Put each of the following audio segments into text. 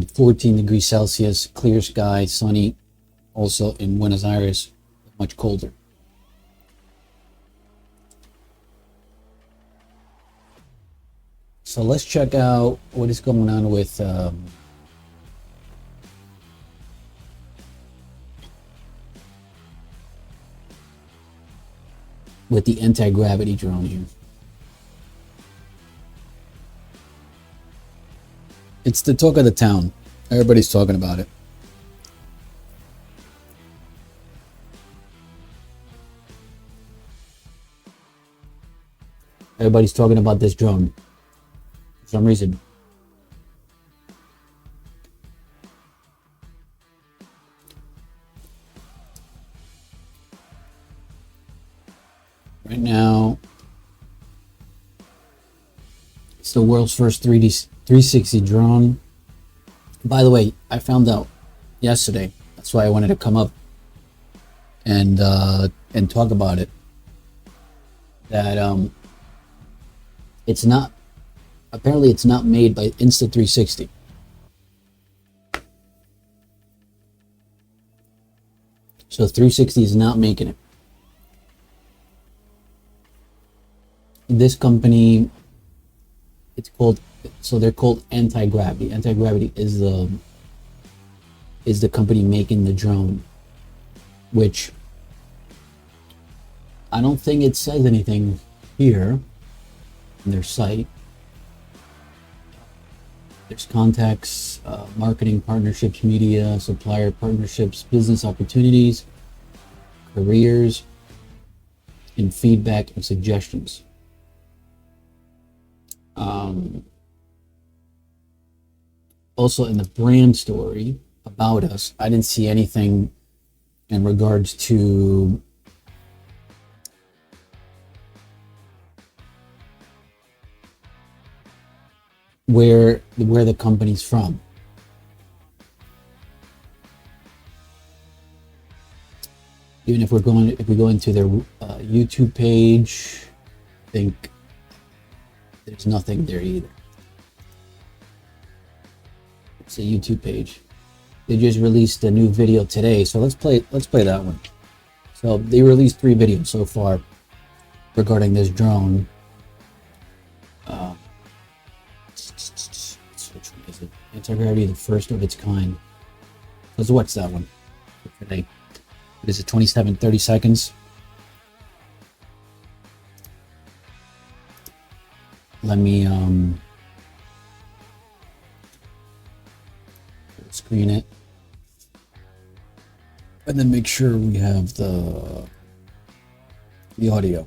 14 degrees Celsius, clear sky, sunny. Also in Buenos Aires, much colder. So let's check out what is going on with the anti-gravity drone here. It's the talk of the town. Everybody's talking about it. Everybody's talking about this drone for some reason. Right now, it's the world's first 360 drone. By the way, I found out yesterday. That's why I wanted to come up and talk about it. That it's not, apparently it's not made by Insta360. So 360 is not making it. This company, it's called, so they're called Antigravity. Antigravity is the company making the drone, which I don't think it says anything here in their site. There's contacts, marketing partnerships, media, supplier partnerships, business opportunities, careers, and feedback and suggestions. Also in the brand story about us, I didn't see anything in regards to where the company's from. Even if we go into their YouTube page, I think there's nothing there either. It's a YouTube page. They just released a new video today, so let's play that one. So they released 3 videos so far regarding this drone. Which one is it? Antigravity, the first of its kind. Let's watch that one for today. What is it, 30 seconds? Let me screen it, and then make sure we have the audio.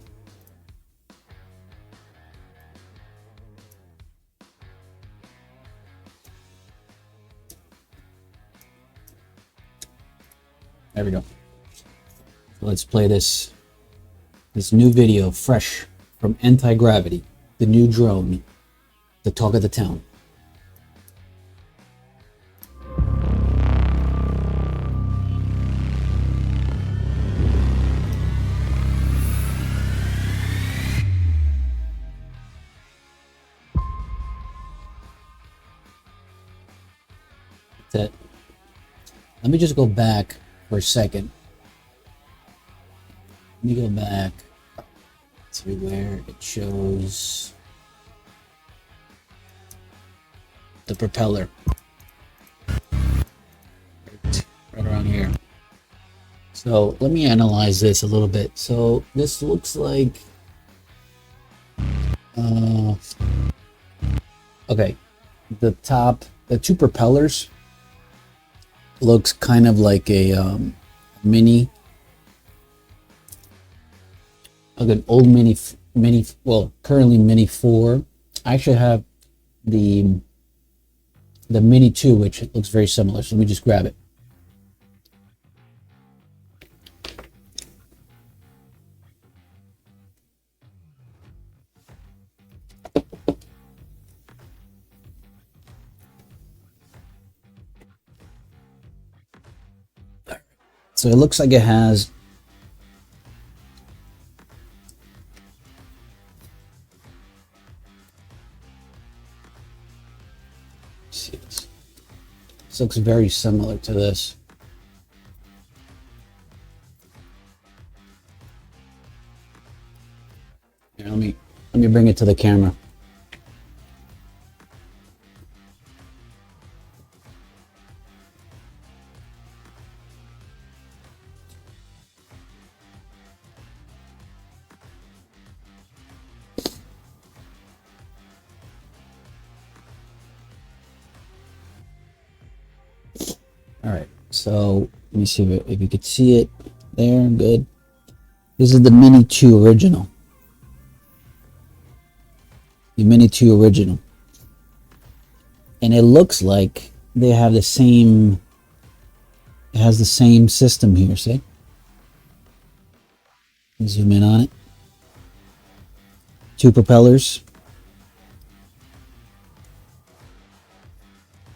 There we go. So let's play this new video, fresh from Antigravity, the new drone, the talk of the town. That's it. Let me just go back for a second. Let me go back to where it shows the propeller. Right around here. So let me analyze this a little bit. So this looks like okay, the 2 propellers looks kind of like a mini, like an old mini, well, currently Mini 4. I actually have the Mini 2, which looks very similar. So let me just grab it. So it looks like it has This looks very similar to this. Here, let me bring it to the camera. All right, so let me see if you could see it there. Good. This is the Mini 2 original. The Mini 2 original. And it looks like they have the same, it has the same system here, see? Zoom in on it. 2 propellers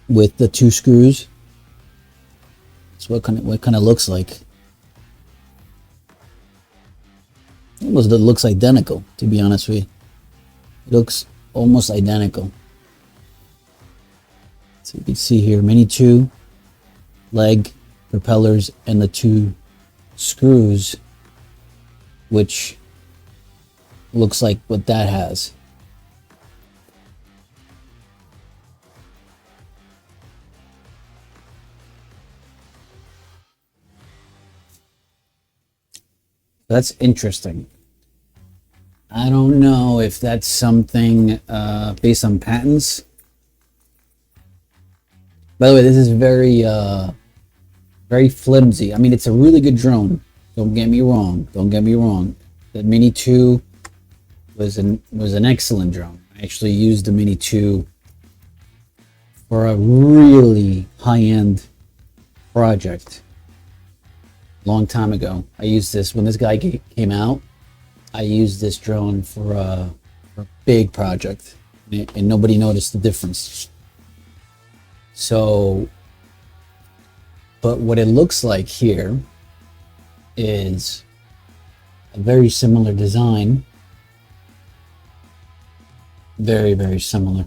with the 2 screws. That's what kind of looks like. Almost it looks identical, to be honest with you. It looks almost identical. So you can see here, Mini 2 leg, propellers, and the 2 screws, which looks like what that has. That's interesting. I don't know if that's something based on patents. By the way, this is very flimsy. I mean, it's a really good drone. Don't get me wrong. Don't get me wrong. The Mini 2 was an excellent drone. I actually used the Mini 2 for a really high-end project. Long time ago. I used this when this guy came out. I used this drone for a big project, and nobody noticed the difference. So, but what it looks like here is a very similar design. Very, very similar.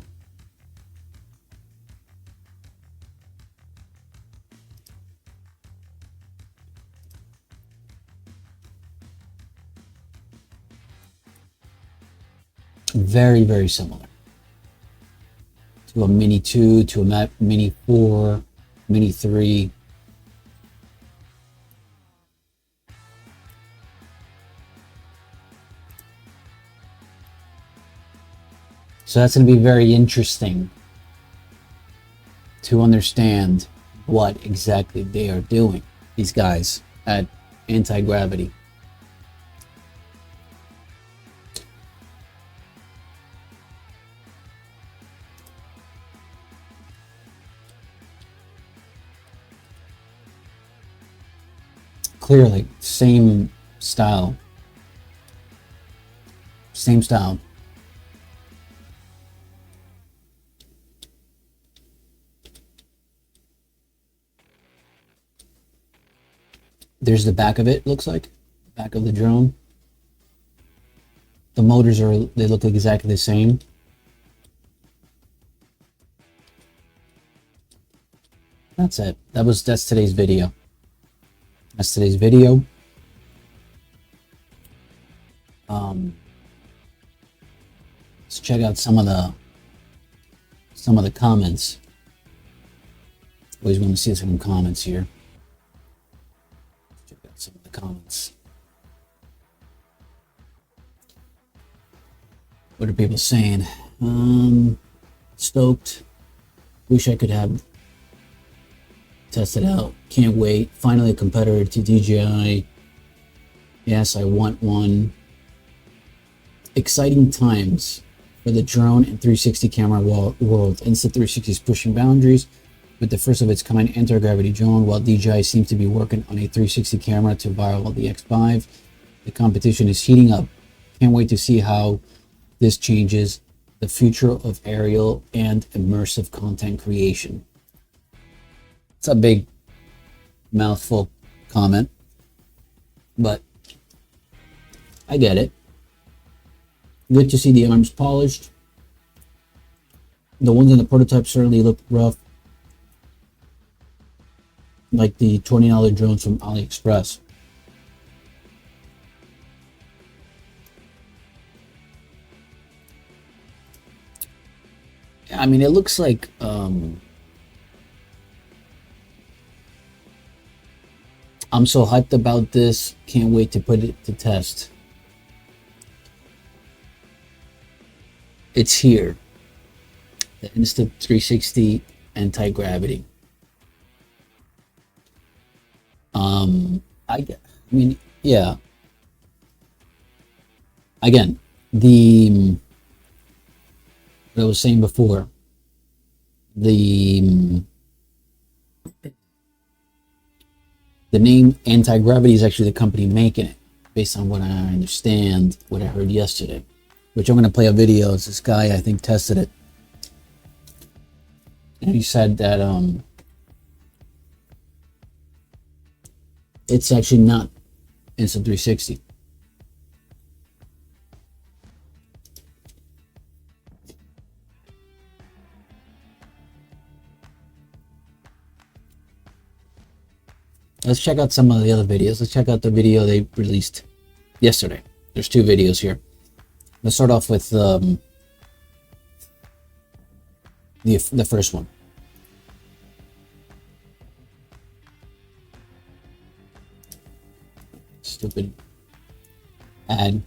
Very, very similar to a Mini 2, to a Mini 4, Mini 3. So that's going to be very interesting to understand what exactly they are doing, these guys at Antigravity. Clearly, same style. Same style. There's the back of it, looks like. Back of the drone. The motors they look exactly the same. That's it. That's today's video. That's today's video. Let's check out some of the comments. Always want to see some comments here. Check out some of the comments. What are people saying? Stoked. Wish I could have tested out. Can't wait. Finally a competitor to DJI. Yes, I want one. Exciting times for the drone and 360 camera world. Insta360 is pushing boundaries with the first of its kind anti-gravity drone, while DJI seems to be working on a 360 camera to rival the X5. The competition is heating up. Can't wait to see how this changes the future of aerial and immersive content creation. It's a big mouthful comment, but I get it. Good to see the arms polished. The ones in the prototype certainly look rough. like the $20 drones from AliExpress. I mean, it looks like I'm so hyped about this. Can't wait to put it to test. It's here. The Insta360 anti-gravity. I mean, yeah. Again, what I was saying before, the name Antigravity is actually the company making it, based on what I understand, what I heard yesterday, which I'm going to play a video. It's this guy, I think, tested it. And he said that it's actually not Insta360. Let's check out some of the other videos. Let's check out the video they released yesterday. There's two videos here. Let's start off with the first one. Stupid ad.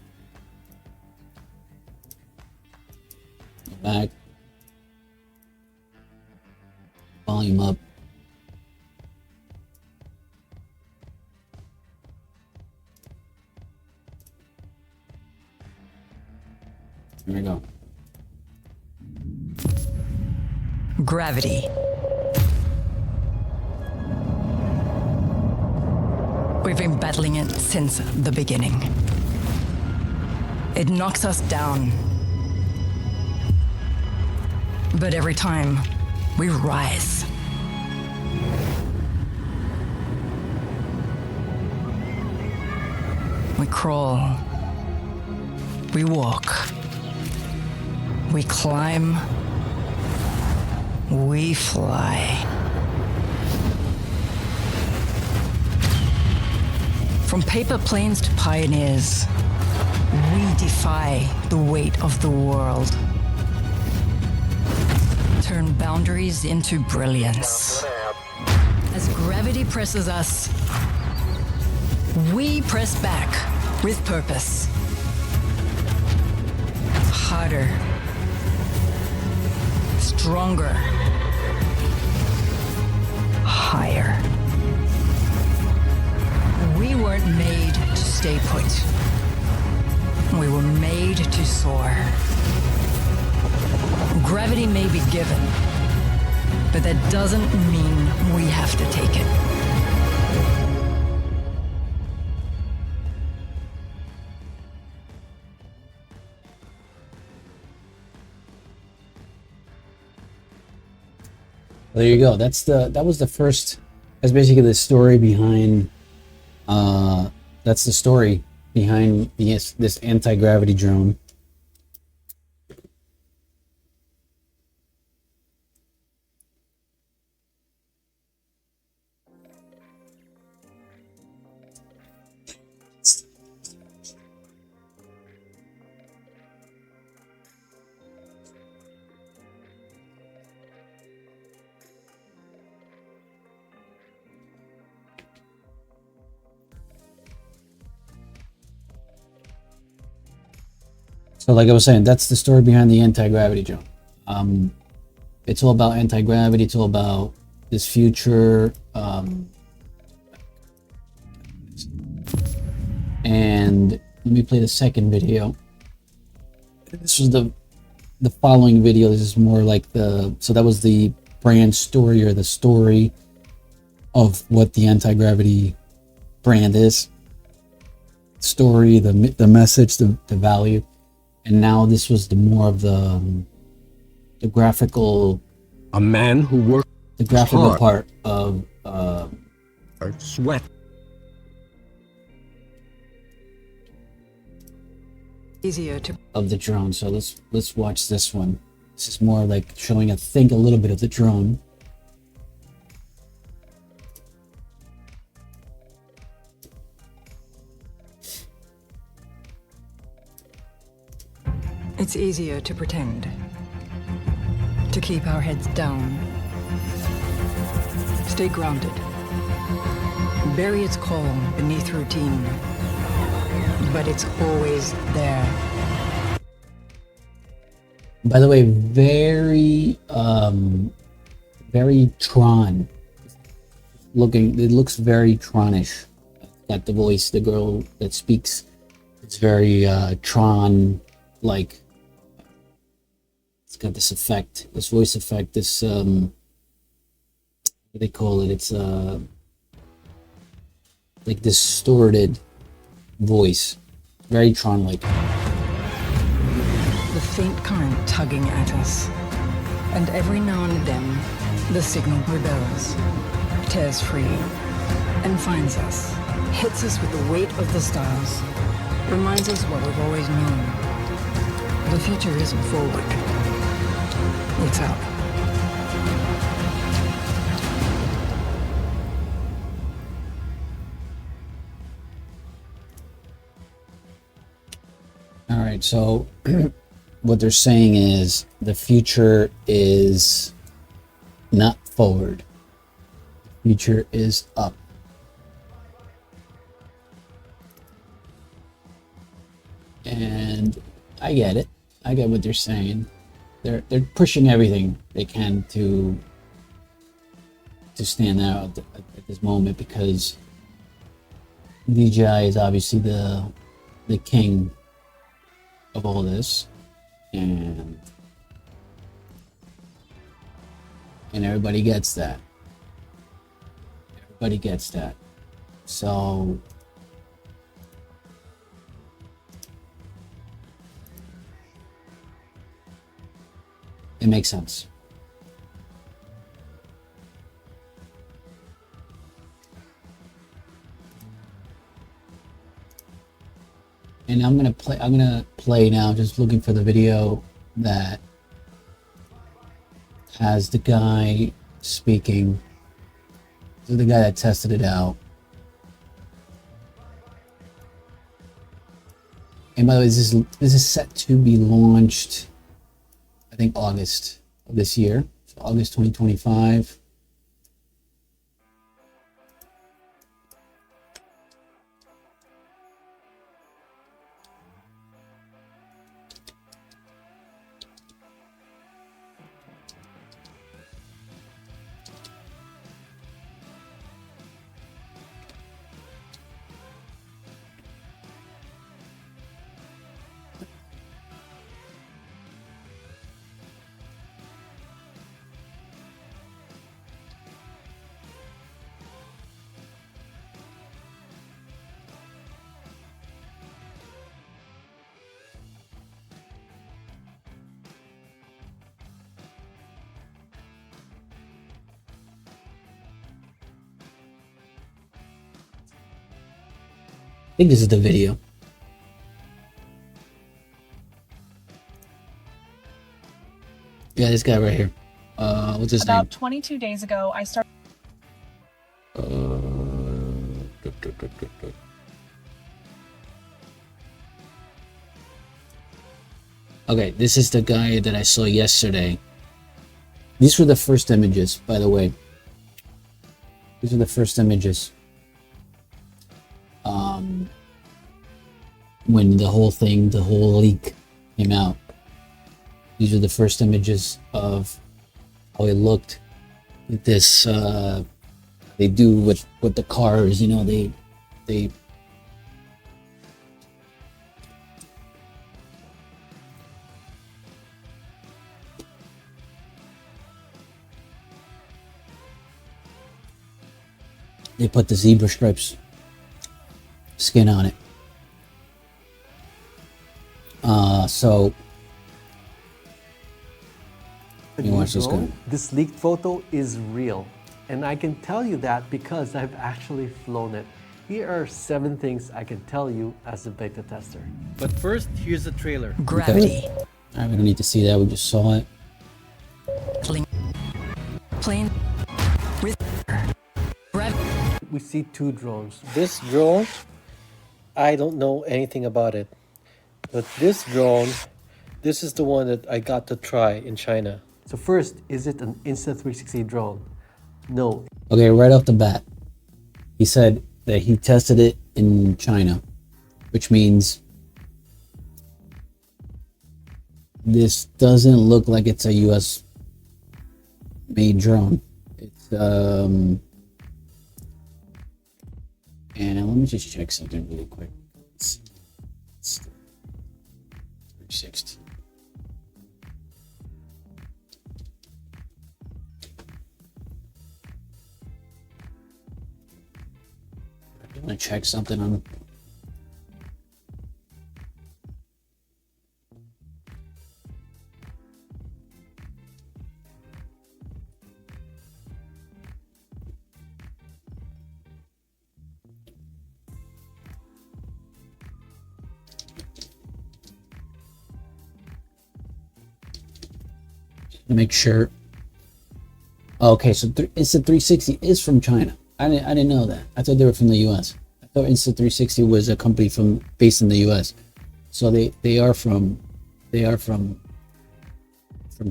Go back. Volume up. Here we go. Gravity. We've been battling it since the beginning. It knocks us down. But every time, we rise. We crawl. We walk. We climb. We fly. From paper planes to pioneers, we defy the weight of the world. Turn boundaries into brilliance. As gravity presses us, we press back with purpose. Harder. Stronger. Higher. We weren't made to stay put. We were made to soar. Gravity may be given, but that doesn't mean we have to take it. There you go. That was the first. That's basically the story behind. That's the story behind this anti-gravity drone. So like I was saying, that's the story behind the anti-gravity drone. It's all about anti-gravity. It's all about this future. And let me play the second video. This was the following video. This is more like so that was the brand story, or the story of what the anti-gravity brand is. Story, the message, the value. And now this was the more of the graphical. A man who worked the graphical hard. part of Sweat. Easier to of the drone. So let's watch this one. This is more like showing, I think, a little bit of the drone. It's easier to pretend, to keep our heads down. Stay grounded. Bury its call beneath routine, but it's always there. By the way, very Tron looking. It looks very Tronish. Got the voice, the girl that speaks. It's very Tron like. It's got this effect, this voice effect, this what do they call it? It's like distorted voice, very Tron-like. The faint current tugging at us, and every now and then, the signal rebels, tears free, and finds us, hits us with the weight of the stars, reminds us what we've always known. The future isn't forward, it's up. All right, so what they're saying is the future is not forward. The future is up. And I get it. I get what they're saying. They're pushing everything they can to stand out at this moment, because Dji is obviously the king of all this, and everybody gets that. Everybody gets that. So it makes sense. And I'm gonna play now, just looking for the video that has the guy speaking. This is the guy that tested it out. And by the way, this is set to be launched, I think, August of this year. So August 2025. I think this is the video. Yeah, this guy right here. What's his name? About 22 days ago, I started. Okay, this is the guy that I saw yesterday. These were the first images, by the way. These are the first images. When the whole leak came out. These are the first images of how it looked. With this, they do with the cars, you know, they put the zebra stripes skin on it. So let me watch this guy. This leaked photo is real, and I can tell you that because I've actually flown it. Here are 7 things I can tell you as a beta tester. But first, here's the trailer. Gravity. Okay. Alright, we don't need to see that, we just saw it. Plane. We see 2 drones. This drone, I don't know anything about it. But this drone This is the one that I got to try in China. So first, is it an Insta360 drone? No. Okay, right off the bat, he said that he tested it in China, which means this doesn't look like it's a US made drone. It's and let me just check something really quick. It's 360. I'm gonna check something on. To make sure. Okay, so Insta360 is from China. I didn't know that. I thought they were from the US. I thought Insta360 was a company based in the US. So they are from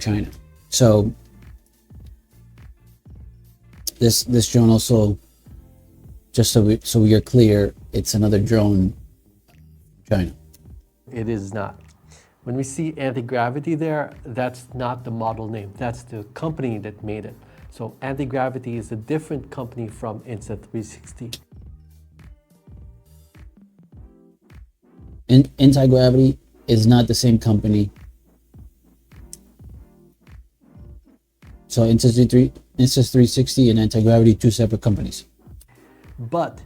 China. So this drone also, just so we are clear, it's another drone from China. It is not. When we see Antigravity there, that's not the model name. That's the company that made it. So Antigravity is a different company from Insta360. Antigravity is not the same company. So Insta360 and Antigravity, two separate companies. But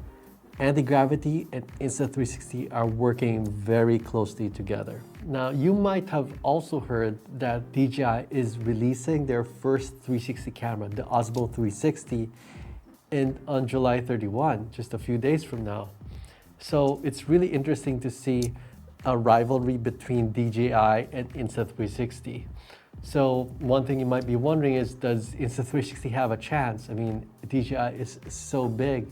Antigravity and Insta360 are working very closely together. Now, you might have also heard that DJI is releasing their first 360 camera, the Osmo 360, on July 31, just a few days from now. So it's really interesting to see a rivalry between DJI and Insta360. So one thing you might be wondering is, does Insta360 have a chance? I mean, DJI is so big.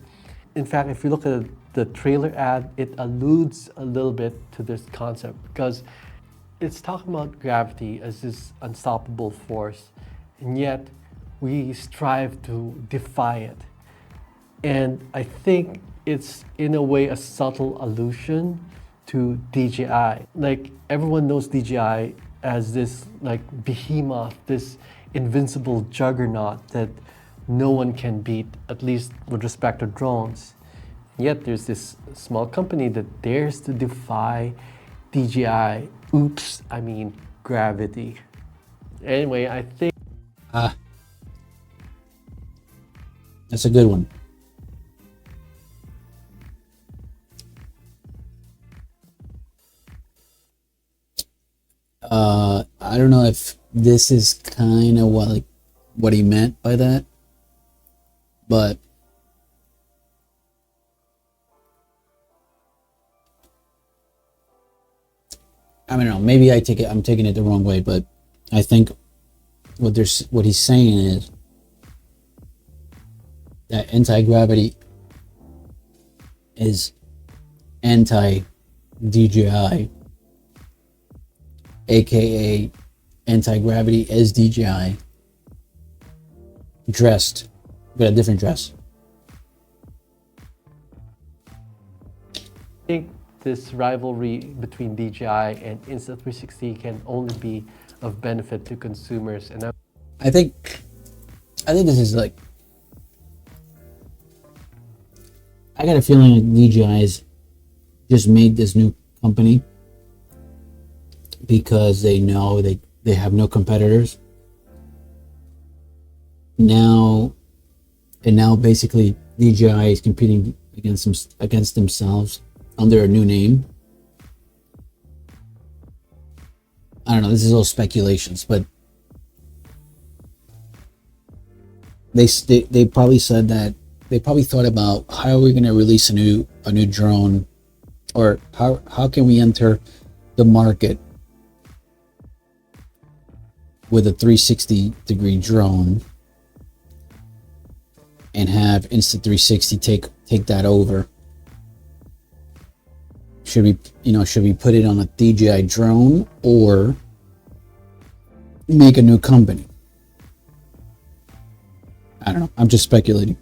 In fact, if you look at the trailer ad, it alludes a little bit to this concept because it's talking about gravity as this unstoppable force, and yet we strive to defy it. And I think it's in a way a subtle allusion to DJI. Like, everyone knows DJI as this like behemoth, this invincible juggernaut that no one can beat, at least with respect to drones. Yet there's this small company that dares to defy DJI. Oops, I mean gravity. Anyway, I think That's a good one. I don't know if this is kind of what he meant by that, but I don't know. Maybe I'm taking it the wrong way, but I think what he's saying is that anti-gravity is anti-DJI, aka Antigravity Is Dji, dressed with a different dress. I think this rivalry between DJI and Insta360 can only be of benefit to consumers. And I think this is like, I got a feeling DJI's just made this new company because they know they have no competitors. Now basically DJI is competing against themselves under a new name. I don't know, this is all speculations, but they probably said that they probably thought about how are we going to release a new drone, or how can we enter the market with a 360-degree drone and have Insta360 take that over. Should we put it on a DJI drone, or make a new company. I don't know. I'm just speculating.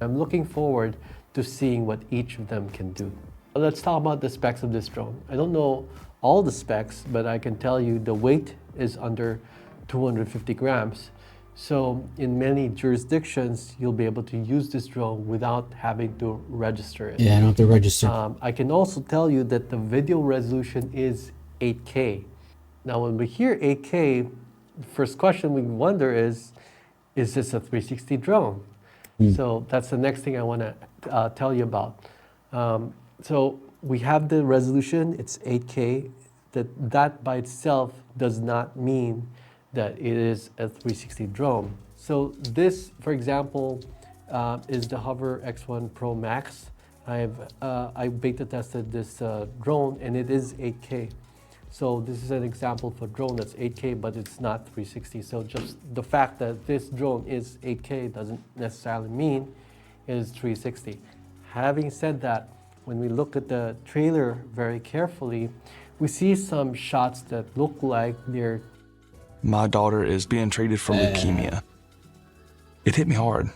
I'm looking forward to seeing what each of them can do. Let's talk about the specs of this drone. I don't know all the specs, but I can tell you the weight is under 250 grams. So in many jurisdictions, you'll be able to use this drone without having to register it. Yeah, I don't have to register. I can also tell you that the video resolution is 8K. Now, when we hear 8K, the first question we wonder is this a 360 drone? So that's the next thing I want to tell you about. So we have the resolution, it's 8K. That by itself does not mean that it is a 360 drone. So this, for example, is the Hover X1 Pro Max. I beta tested this drone and it is 8K. So this is an example for a drone that's 8K, but it's not 360. So just the fact that this drone is 8K doesn't necessarily mean it is 360. Having said that, when we look at the trailer very carefully, we see some shots that look like they're... My daughter is being treated for leukemia. It hit me hard.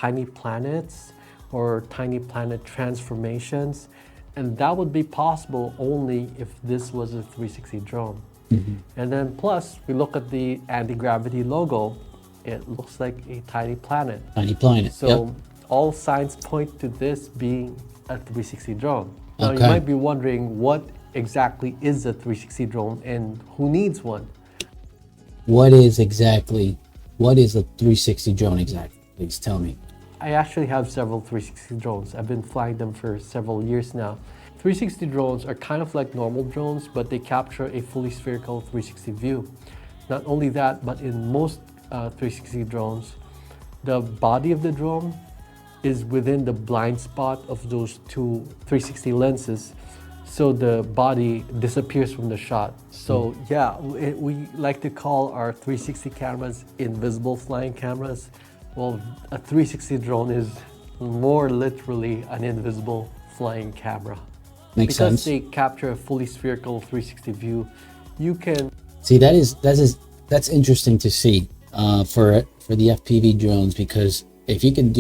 tiny planets or tiny planet transformations. And that would be possible only if this was a 360 drone. And then plus, we look at the anti-gravity logo, it looks like a tiny planet. Tiny planet, So all signs point to this being a 360 drone. Now Okay. you might be wondering what exactly is a 360 drone and who needs one? What is a 360 drone exactly? Please tell me. I actually have several 360 drones. I've been flying them for several years now. 360 drones are kind of like normal drones, but they capture a fully spherical 360 view. Not only that, but in most 360 drones, the body of the drone is within the blind spot of those two 360 lenses. So the body disappears from the shot. So yeah, we like to call our 360 cameras invisible flying cameras. Well, a 360 drone is more literally an invisible flying camera. Makes Because sense. they capture a fully spherical 360 view, you can... See, that's interesting to see for the FPV drones, because if you can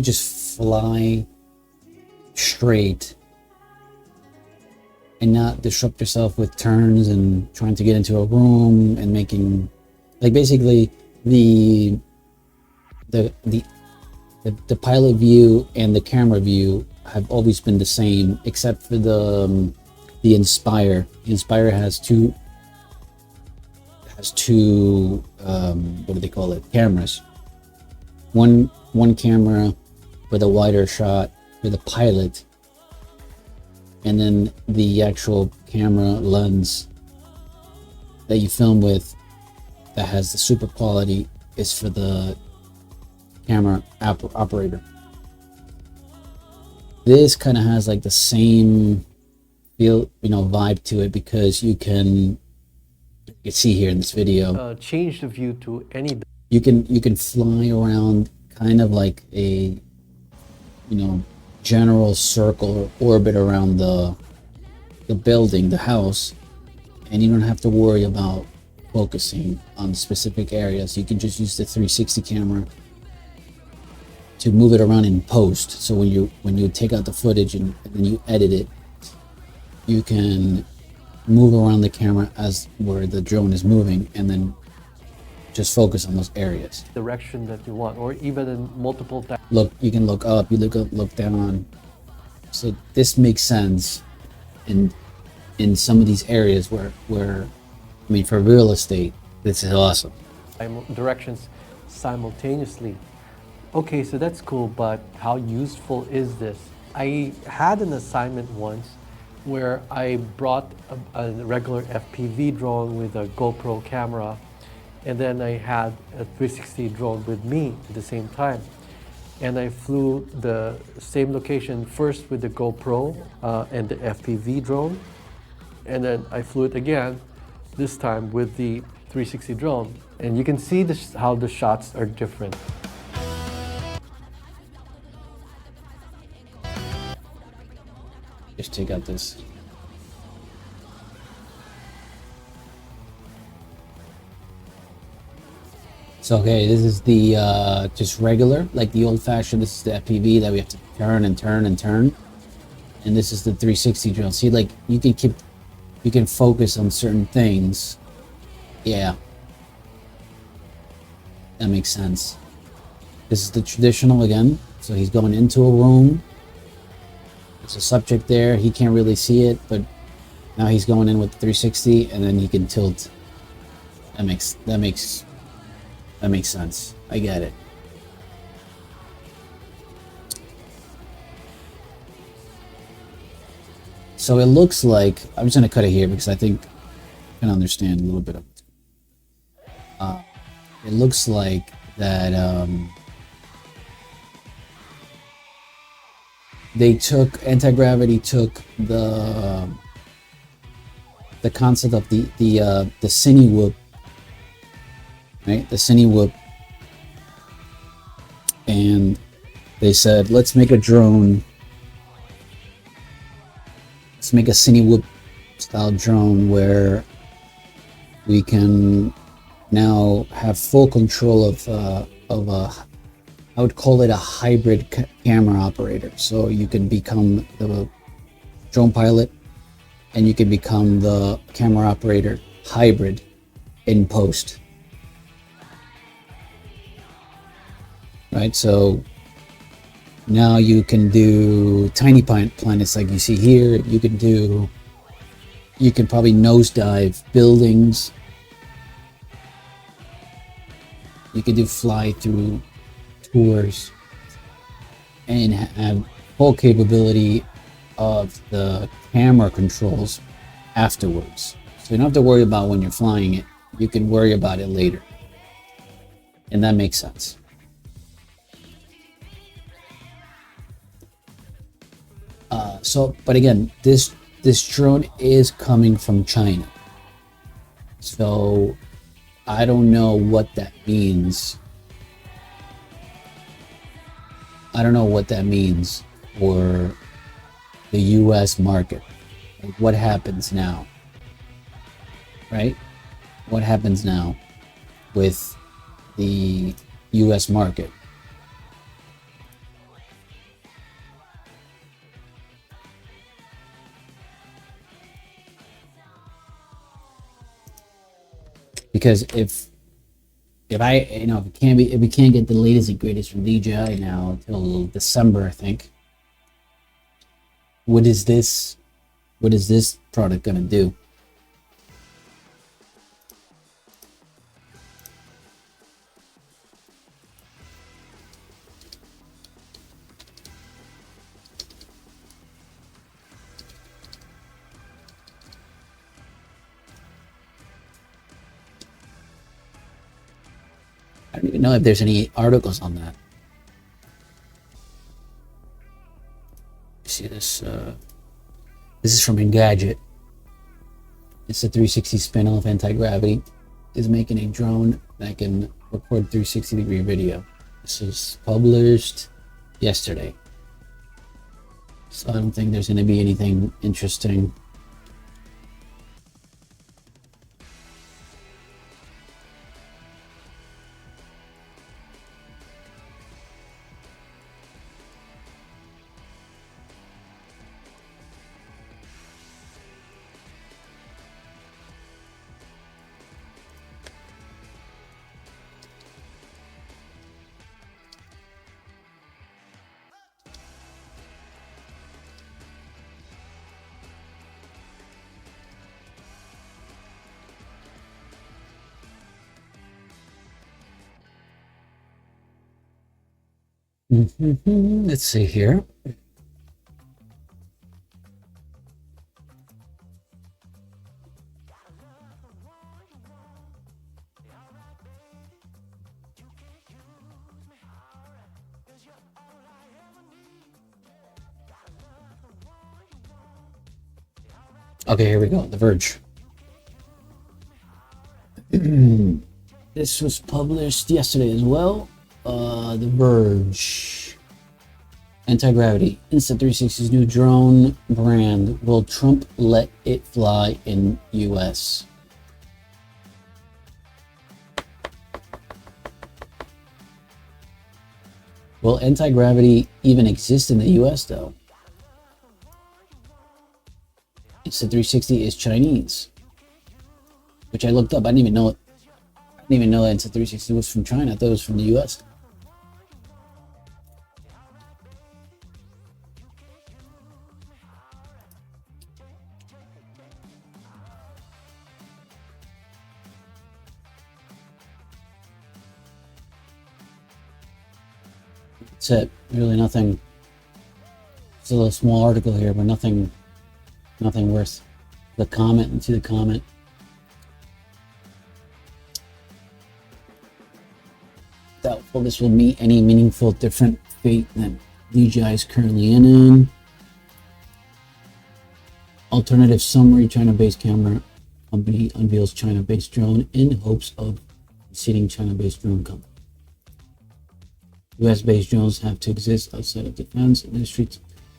just fly straight and not disrupt yourself with turns and trying to get into a room and making, like, basically the pilot view and the camera view have always been the same, except for the Inspire. The Inspire has two what do they call it? Cameras. One camera with a wider shot for the pilot, and then the actual camera lens that you film with that has the super quality is for the camera operator. This kind of has like the same feel, vibe to it, because you can see here in this video, change the view to any... you can fly around kind of like a general circle or orbit around the building, the house, and you don't have to worry about focusing on specific areas. You can just use the 360 camera to move it around in post. So when you take out the footage and then you edit it, you can move around the camera as where the drone is moving, and then just focus on those areas. direction that you want, or even in multiple... Look, you can look up, you look up, look down. So this makes sense in some of these areas where I mean, for real estate, this is awesome. directions simultaneously. Okay, so that's cool, but how useful is this? I had an assignment once where I brought a regular FPV drone with a GoPro camera, and then I had a 360 drone with me at the same time. And I flew the same location first with the GoPro and the FPV drone, and then I flew it again, this time with the 360 drone. And you can see how the shots are different. Just take out this. So okay, this is the just regular, like the old-fashioned. This is the FPV that we have to turn and turn and turn, and this is the 360 drone. See, like you can focus on certain things. Yeah, that makes sense. This is the traditional again. So he's going into a room. There's a subject there. He can't really see it, but now he's going in with the 360, and then he can tilt. That makes sense. I get it. So it looks like, I'm just gonna cut it here because I think I can understand a little bit of it. It looks like that Antigravity took the concept of the cine whoop, right? The cine whoop, and they said, let's make a drone. Let's make a cine whoop style drone where we can now have full control of a, I would call it a hybrid camera operator. So you can become the drone pilot and you can become the camera operator hybrid in post. Right, so now you can do tiny planets like you see here. You can probably nosedive buildings. You can do fly through tours and have full capability of the camera controls afterwards. So you don't have to worry about when you're flying it. You can worry about it later. And that makes sense. But again, this drone is coming from China. So I don't know what that means. I don't know what that means for the US market. Like, what happens now? Right? What happens now with the US market? Because if we can't get the latest and greatest from DJI now until December, I think. What is this product gonna do? I don't even know if there's any articles on that. See this? This is from Engadget. It's a 360 spin-off. Antigravity is making a drone that can record 360-degree video. This was published yesterday. So I don't think there's going to be anything interesting. Let's see here. Okay, here we go. The Verge. This was published yesterday as well. The Verge. Antigravity. Insta360's new drone brand. Will Trump let it fly in US? Will anti-gravity even exist in the US though? Insta360 is Chinese, which I looked up. I didn't even know that Insta360 was from China. I thought it was from the US. That's it. Really nothing. It's a little small article here, but nothing worth the comment. And see the comment. Doubtful this will meet any meaningful different fate than DJI is currently in. Alternative summary: China-based camera company unveils China-based drone in hopes of succeeding China-based drone company. US-based drones have to exist outside of defense industry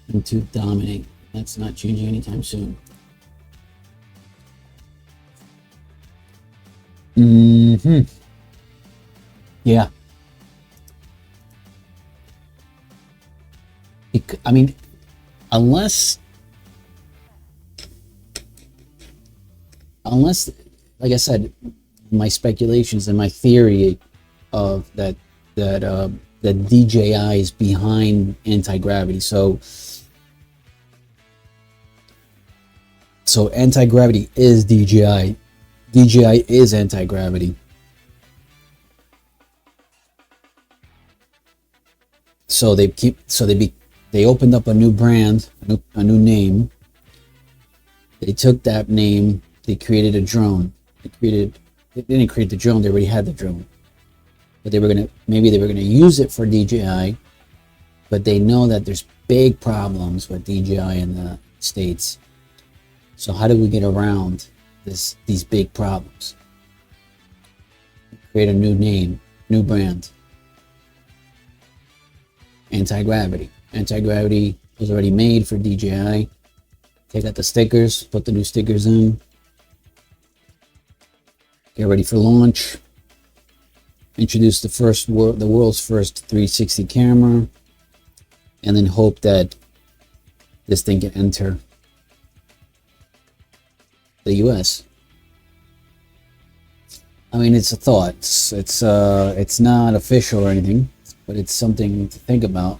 and to dominate. That's not changing anytime soon. Yeah. I mean, unless, like I said, my speculations and my theory of that DJI is behind anti-gravity. So anti-gravity is DJI. DJI is anti-gravity. So they opened up a new brand, a new name. They took that name. They created a drone. They didn't create the drone. They already had the drone. But maybe they were gonna use it for DJI, but they know that there's big problems with DJI in the States. So how do we get around these big problems? Create a new name, new brand. Anti-gravity. Anti-gravity was already made for DJI. Take out the stickers, put the new stickers in. Get ready for launch. Introduce the world's first 360 camera, and then hope that this thing can enter the US. I mean, it's a thought. It's not official or anything, but it's something to think about.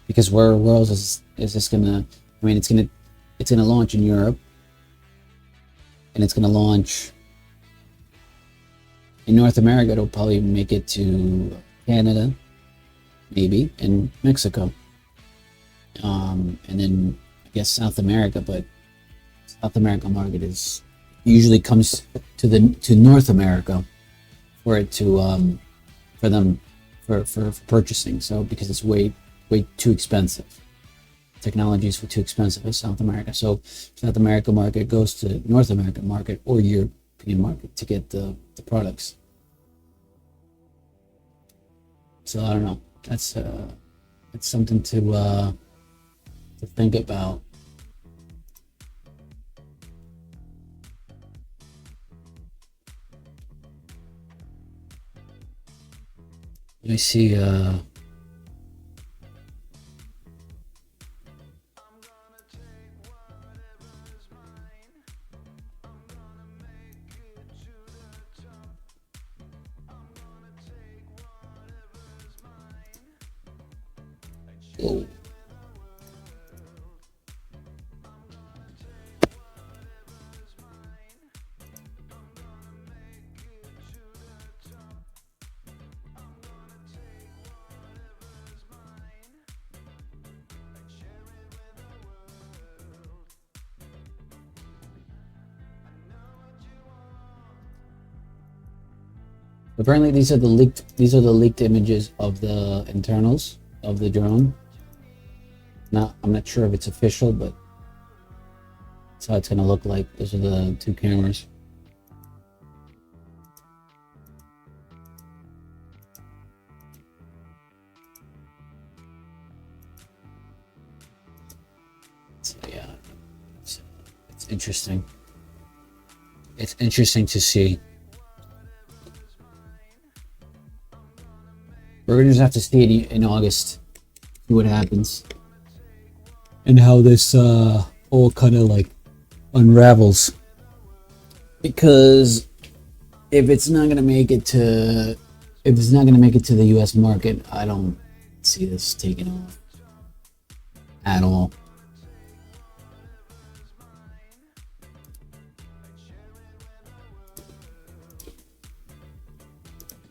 Because where else is this gonna? I mean, it's gonna launch in Europe, and it's gonna launch in North America. It'll probably make it to Canada, maybe, and Mexico, and then I guess South America. But South America market usually comes to North America for it to for purchasing. So because it's way too expensive. Technology is too expensive in South America. So South America market goes to North American market or European market to get the products. So I don't know. That's something to think about. Let me see. Whoa. Apparently, these are the leaked images of the internals of the drone. Now, I'm not sure if it's official, but that's how it's gonna look like. Those are the two cameras. So yeah, it's interesting. It's interesting to see. We're gonna just have to see it in August, see what happens, and how this all kind of like unravels. Because if it's not gonna make it to the U.S. market, I don't see this taking off at all.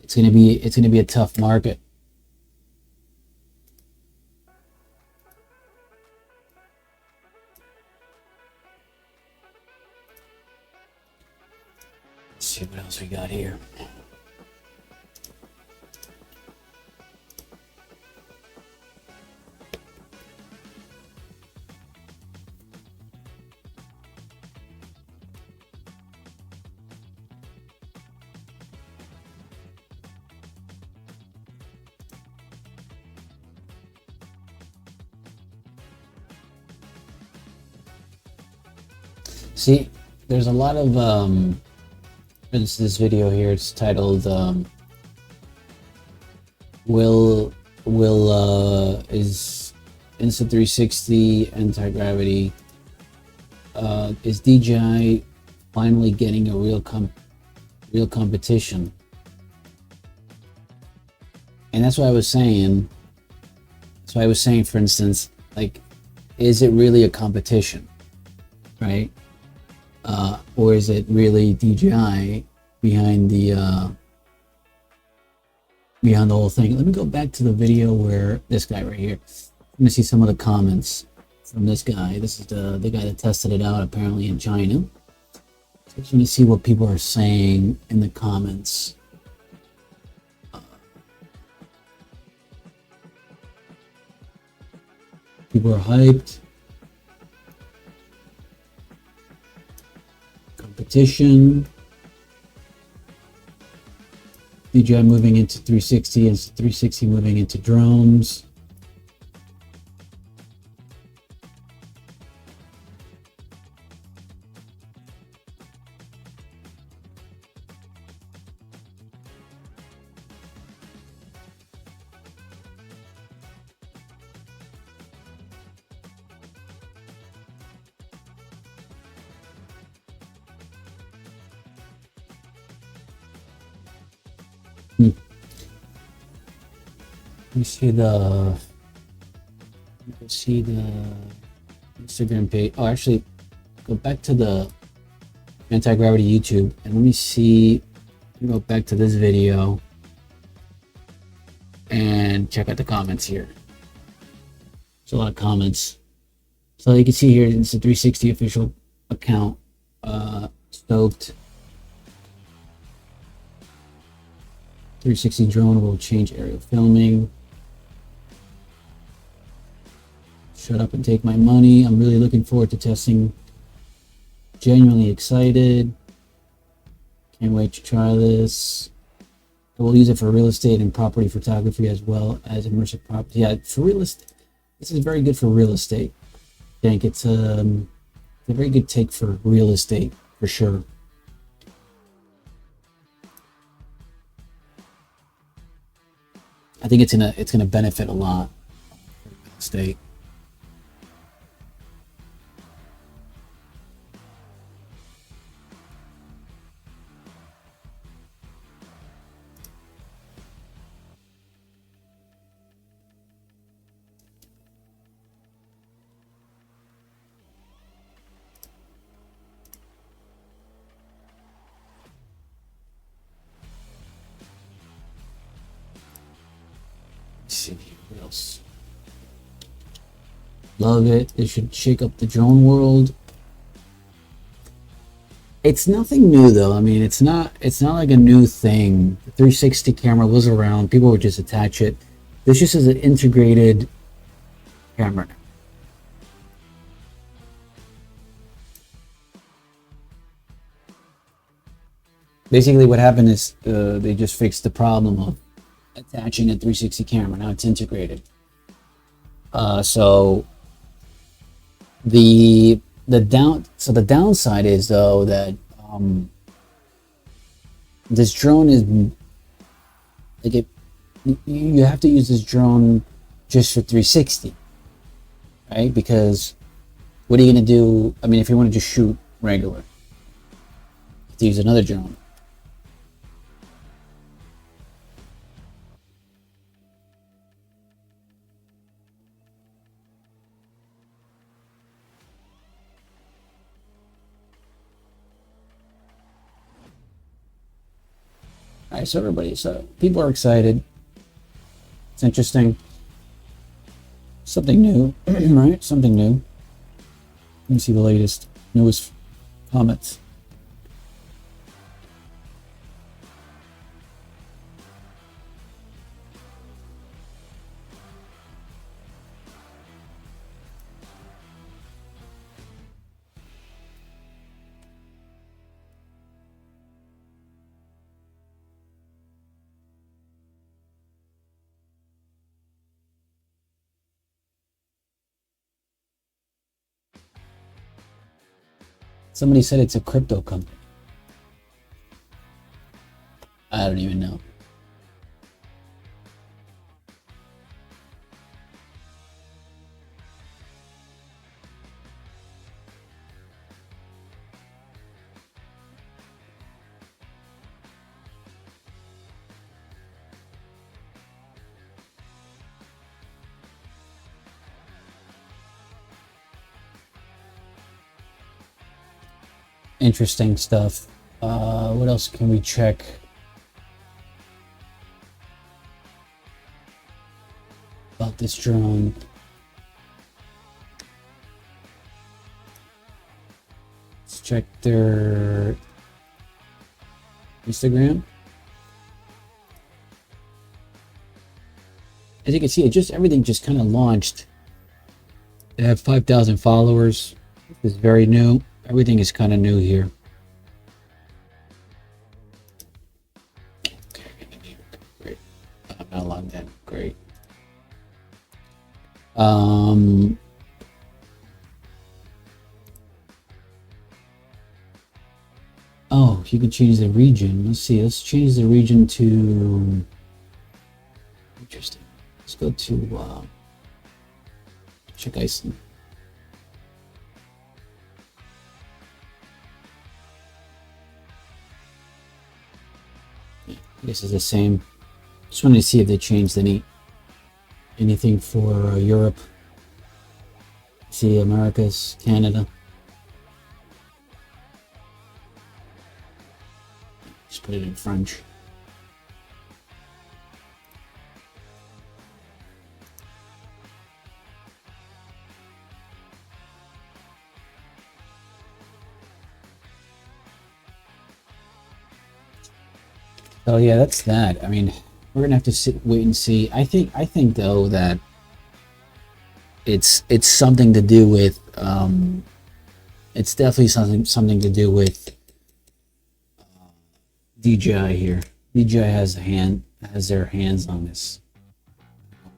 It's gonna be a tough market. Let's see what else we got here. See, there's a lot of this video here. It's titled is Insta360 Antigravity is DJI finally getting a real competition? And that's what I was saying. For instance, like, is it really a competition, right? Or is it really DJI behind the whole thing? Let me go back to the video where this guy right here. Let me see some of the comments from this guy. This is the guy that tested it out apparently in China. So I just want to see what people are saying in the comments. People are hyped. Competition. DJI moving into 360 and 360 moving into drones. You see the Instagram page. Oh, actually, go back to the Antigravity YouTube and let me see. Let me go back to this video and check out the comments here. There's a lot of comments. So you can see here, it's a 360 official account. Stoked. 360 drone will change aerial filming. Shut up and take my money. I'm really looking forward to testing. Genuinely excited. Can't wait to try this. I will use it for real estate and property photography as well as immersive property. Yeah, for real estate. This is very good for real estate. I think it's a very good take for real estate for sure. I think it's gonna benefit a lot for real estate. Let's see what else. Love it. It should shake up the drone world. It's nothing new though. I mean, it's not like a new thing. The 360 camera was around. People would just attach it. This just is an integrated camera. Basically, what happened is they just fixed the problem of attaching a 360 camera. Now it's integrated. So the downside is though that this drone is like you have to use this drone just for 360, right? Because what are you gonna do? I mean, if you want to just shoot regular, you have to use another drone. All right, so people are excited. It's interesting. Something new, right? Something new. Let me see the newest comments. Somebody said it's a crypto company. I don't even know. Interesting stuff. What else can we check? About this drone. Let's check their Instagram. As you can see, everything just kind of launched. They have 5,000 followers. This is very new. Everything is kind of new here. Great. I'm not logged in. Great. Oh, you can change the region. Let's see. Let's change the region to. Interesting. Let's go to check Iceland. I guess it's the same. Just wanted to see if they changed anything for Europe. See Americas, Canada. Just put it in French. So yeah, that's that. I mean, we're gonna have to wait and see. I think though that it's something to do with. It's definitely something to do with DJI here. DJI has their hands on this.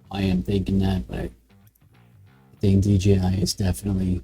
I am thinking that, but I think DJI is definitely